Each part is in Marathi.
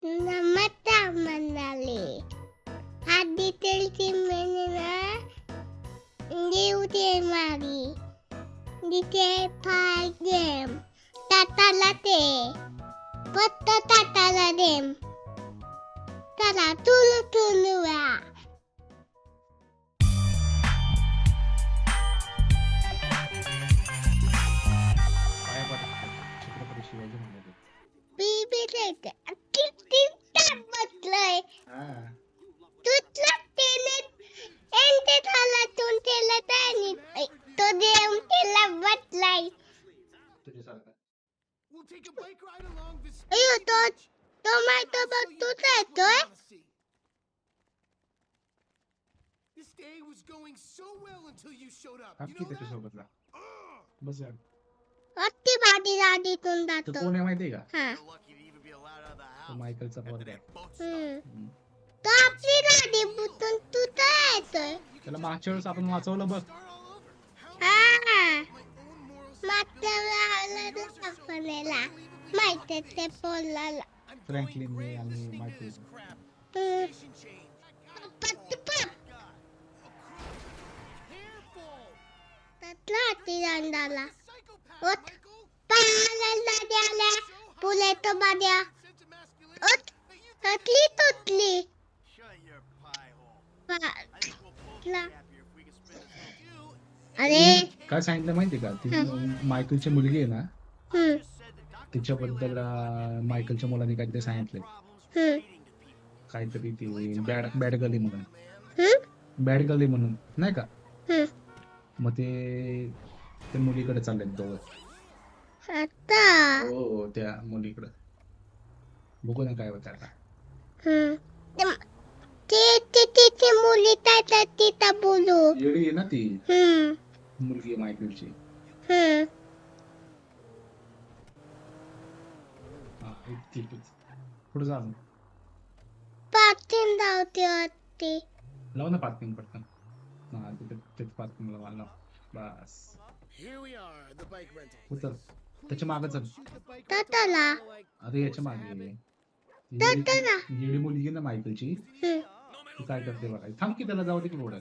नमस्कार मंडळी. आधी तरी महिना देव दे मारी दिते फाय गेम ताताला ते पत्त ताताला देम चला तुलू तुलूया. छत्रपती शिवाजी महाराज. बीबी देते किती टाप बसलंय तुझला तेने एंटे झाला तून त्याला त्याने तो देव त्याला बसलाय. तुझ्यासारखा अयो तो माहिती बघ तूच येतोय. This day was going so well until you showed up. आप You की know that? त्याच्यासोबतला बस यार. अति भारी राधी तून तो जातो. कोण आहे माहितीये का? हा You're lucky to even be allowed out of the तो house. मायकलचा After पोरगा. that boat stuff. तो आपली राधी बुतून तुझा येतोय. त्याला मागच्या वेळेस आपण वाचवलं बघ. Start all over. How हा my own morals मागच्या दाखवलेला माहिती ते पोलाला. फ्रँकलिनने आणि मायकल. station change. त्यातला हाती दांडाला Psychopath, ओत Michael. पायाला द्याला पुले तो बाद्या Sense of masculinity. ओत ततली तुटली Shut your pie hole. पा- I think we'll both be ला. happier if we can spend this with you. अरे काय सांगितलं माहितीये का? ती मायकलची मुलगी आहे ना, हम्म तिच्याबद्दल मायकलच्या मुलाने काहीतरी सांगितलंय. हम्म काहीतरी ती बॅड गली म्हणून. हम्म बॅड गली म्हणून नाही का? हम्म मग ते मुलीकडे चाललेत दोघं. आता हो त्या मुलीकडे. बघू ना काय होतं आता. ते मुली त्याच्या तिथं बोलू. येडी आहे ना ती हम्म मुलगी मायकलची. हम्म हा ठीक आहे. पुढे जा मग. पाठीन धावते होती. लाव ना पार्किंग पटकन. हा तिथे पार्किंग लाव. बस Here we are, the bike rental. उतर. त्याच्या मागे चल. Shoot the bike ताताला अरे याच्या मागे ताताला येडी मुलगी ना मायकलची. हम्म ती काय करते बघा. थांब की त्याला जाऊ दे की पुढे.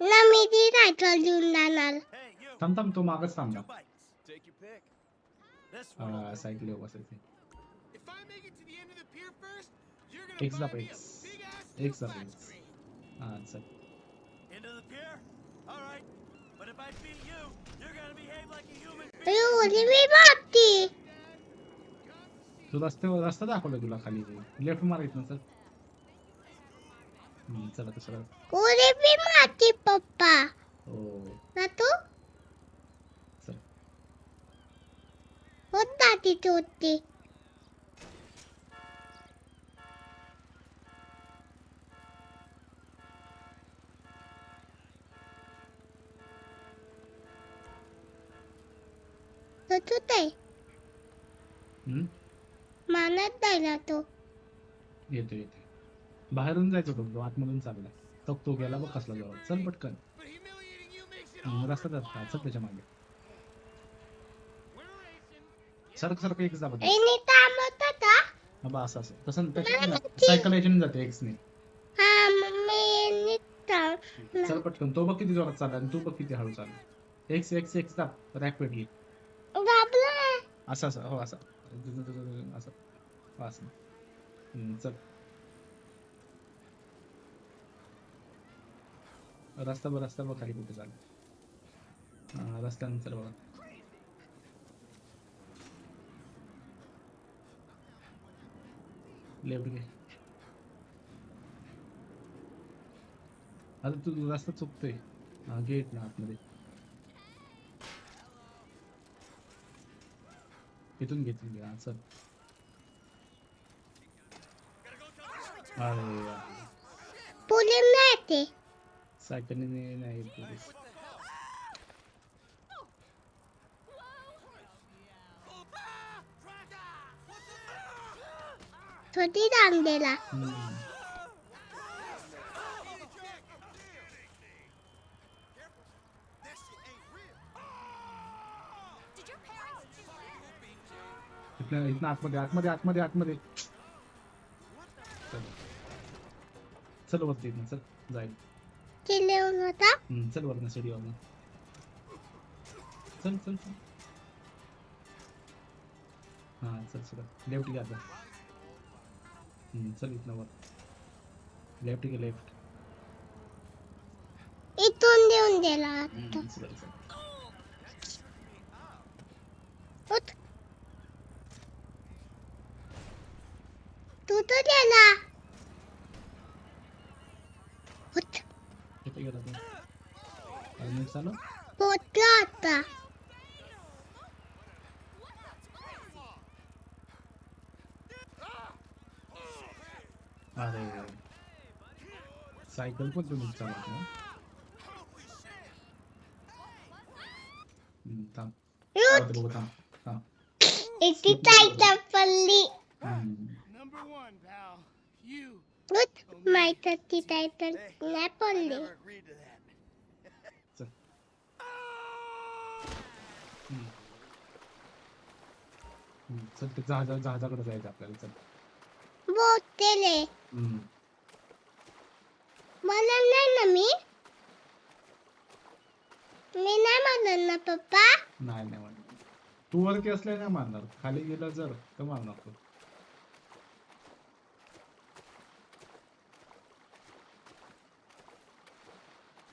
ना मी ती रायफल घेऊन जाणार. थांब तो मागच थांबला. Take your pick. This one. Cycle बसायचे. If I make it to the end of the pier first, you're gonna X buy दाब me a X. big ass X दाब flat X. screen. हा चल. Into the pier? All right. But if I beat you, you're gonna behave like a human being. अयो ओली मी बाकी तू रस्ता दाखवला तुला खाली. लेफ्ट मारायचं ना चल. चला तसं. ओली मी माती पप्पा हो ना तू चल. होता तिथे होती. तो तुटे मानत द्यायला तो. येतो. बाहेरून जायचं होतं तो आतमधून चालला. तो गेला बघ कसला जवळ. चल पटकन. But humiliating you makes it all. रस्ता जात चल त्याच्या मागे. We're racing. सरक एक जा बघ. एनी थांबत होता. बाबा असं तसं सायकल याच्याने जाते एक्सने. हा मम्मी एनी थांब. चल पटकन. तो बघ किती जोरात चालला आणि तू बघ किती हळू चालला. एक्स दाब रॅपिडली. बाबला असं हो असं असं. चल. रस्ता बघ खाली कुठे चालला. रस्त्यानंतर बघा. लेफ्ट घे. आता तू रस्ता चुकतोय. गेट ना आतमध्ये. इथून घे. हा चल. अरे यार. पोलिस नाही येते. सायकलीने नाही पोलीस. छोटी दांडेला इथनं आतमध्ये चल चल वरती इथनं, चल जाईल. केलं होता चल वरनं सीडीवरनं. चल चल चल. हा चल चल लेफ्ट घ्या आता. चल इथनं वर. लेफ्ट घे लेफ्ट. इथून देऊन दिला आता चल चल. उठ. तू तर गेला उठ. कुठे गेला तू? नीट चालव. पोचला आता अरे सायकल पण तुम्ही चालवत ना. थांब उठ. बघू थांब थांब. इथे टाईट पडली Number one, pal. You. उठ. माहित ती टाईट नाही I पडली never agreed to that. चल. चल ते जहाजाकडे जायचं आपल्याला. चल. बोलतेले मला नाही ना मी नाही म्हणणार ना पप्पा. नाही नाही म्हणणार. तू वरती असल्या नाही मारणार. खाली गेला जर तर मारणार तू.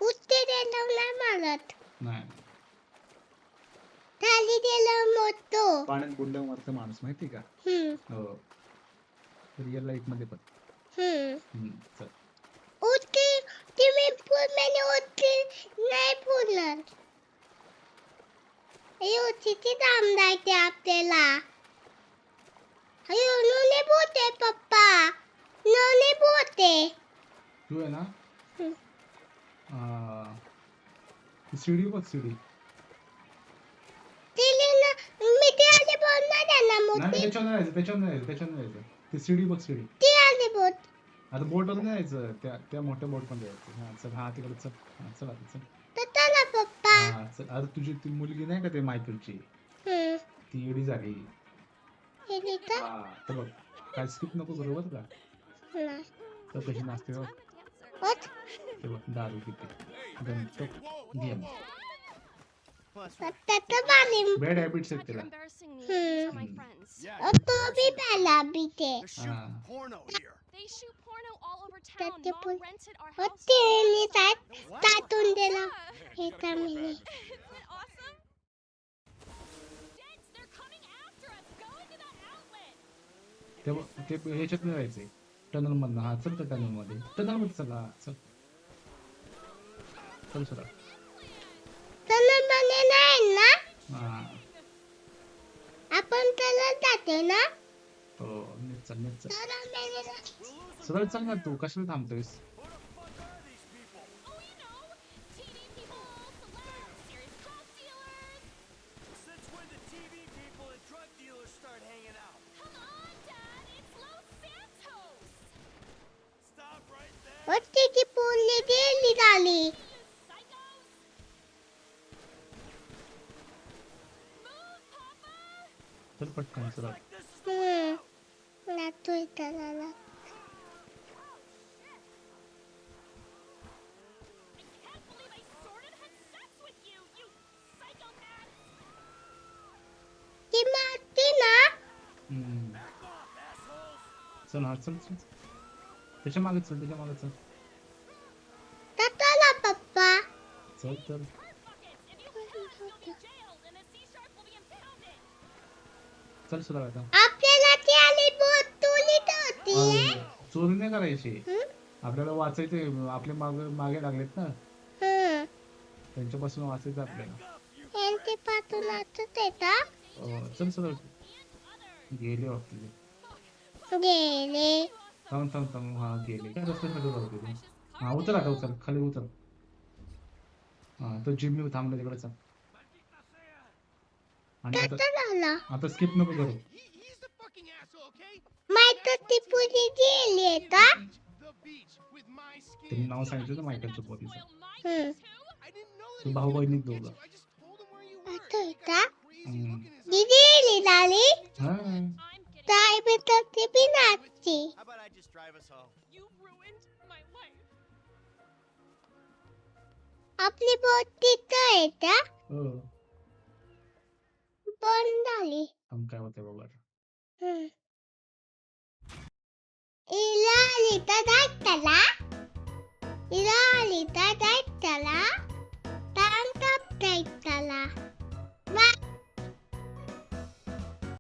उठते गेलं नाही मारत नाही खाली गेलं मोठो. पाण्यात बुडल्यावर मारतं माणूस माहिती का? हो रिअल लाईफ मध्ये पण. चल. उठते तुम्ही पूर्ण उठते नाही पूर्ण उठीची दाम द्यायचे आपल्याला. अयो नोने बोलते पप्पा नोने बोलते. तू आहे ना सीडी बघ सीडी. तिले ना मी ते आले बोलणार आहे ना नाही मोठे त्याच्यावर नाही जायचं. ते सीडी बघ सीडी. ते आले बोल आता बोटवर नाही जायचं. त्या मोठ्या बोट मध्ये जायचं. हा चल. हा तिकडे चल. हा चल आता चल. तर चला पप्पा. हा चल. अरे तुझी ती मुलगी नाही का ते मायकलची ती एडी झाली. हे लिहितं? हा तर बघ काय स्किप नको करू बरं का. नाही. तर कशी नाचते बघ. उठ. ते बघ दारू पिते. गणपत गेम. त्याचं पाणी बॅड हॅबिट्स आहेत तिला. Embarrassing me Hmm. to my friends. Yeah. तो भी पहला भी थे They're shooting porno here. They shoot porno all over town. That's the Mom point. rented our house. होते मी साथ What? तातून दिला Yeah. हे कामिनी. Isn't it awesome? Dents, they're coming after us. Go into that outlet. ते ह्याच्यात नाही जायचंय. टनल मधनं. हा चल त्या टनल मध्ये. टनल मध्ये चल. हा चल. चल चला. त्याला म्हणे नाही ना हा आपण त्याला जाते ना हो नीट चल नीट चल. त्याला म्हणे ना सरळ चल ना तू. कशाला थांबतोयस? Who the fuck are these people? Oh, you know, TV people, celebs, serious drug dealers. Since when did TV people and drug dealers start hanging out? Come on, Dad. It's Los Santos. Stop right there. होती ती पोरली गेली झाली You psychos. Move, Papa. चल पटकन सरळ. Like this is the way out. नातोय त्याला I can't believe I sort of had sex with you, you psychopath. ती मारती ना Back off, assholes. चल. हा चल चल. त्याच्या मागे चल. त्याच्या मागे चल. तर चला पप्पा. चल तर. Buckets. If you kill us, you'll be jailed, and the C-sharp will be impounded. चल सरळ आता. आपल्याला ती आली बोट तुली होती अरे, चोरी नाही करायची. हं? आपल्याला वाचायचे. आपले मागे मागे लागलेत ना. त्यांच्यापासून वाचायचं आपल्याला. यांचे पाठून असत येता चल सरळ. गेले वाटते. गेले थांब थांब थांब. हा गेले. काय रस्त्यासाठी जाऊ तिथे. हा उतर आता उतर. खाली उतर. हा तो जिम्मी थांबला तिकडे चल. आणि आता झाला आता स्किप नको करू. He's the fucking asshole, okay? माहित ती पुरी गेली का The beach with my skin. तुम्ही नाव सांगितलं ना मायकलच्या पोरीचं. Spoil my हं. too. I didn't know that Tu he भाऊ was बहिणी gonna दोघं. get you. I just told him where you were. असं You का got crazy look in his ती गेली झाली हा I'm getting साहेब तर बी नाचते. How about I just drive us home? You ruined my life. आपली बोट तिथं आहे का? हो बंद झाली. थांब काय होते बघा हम्म. इला आली तर दाखला. इला आली तर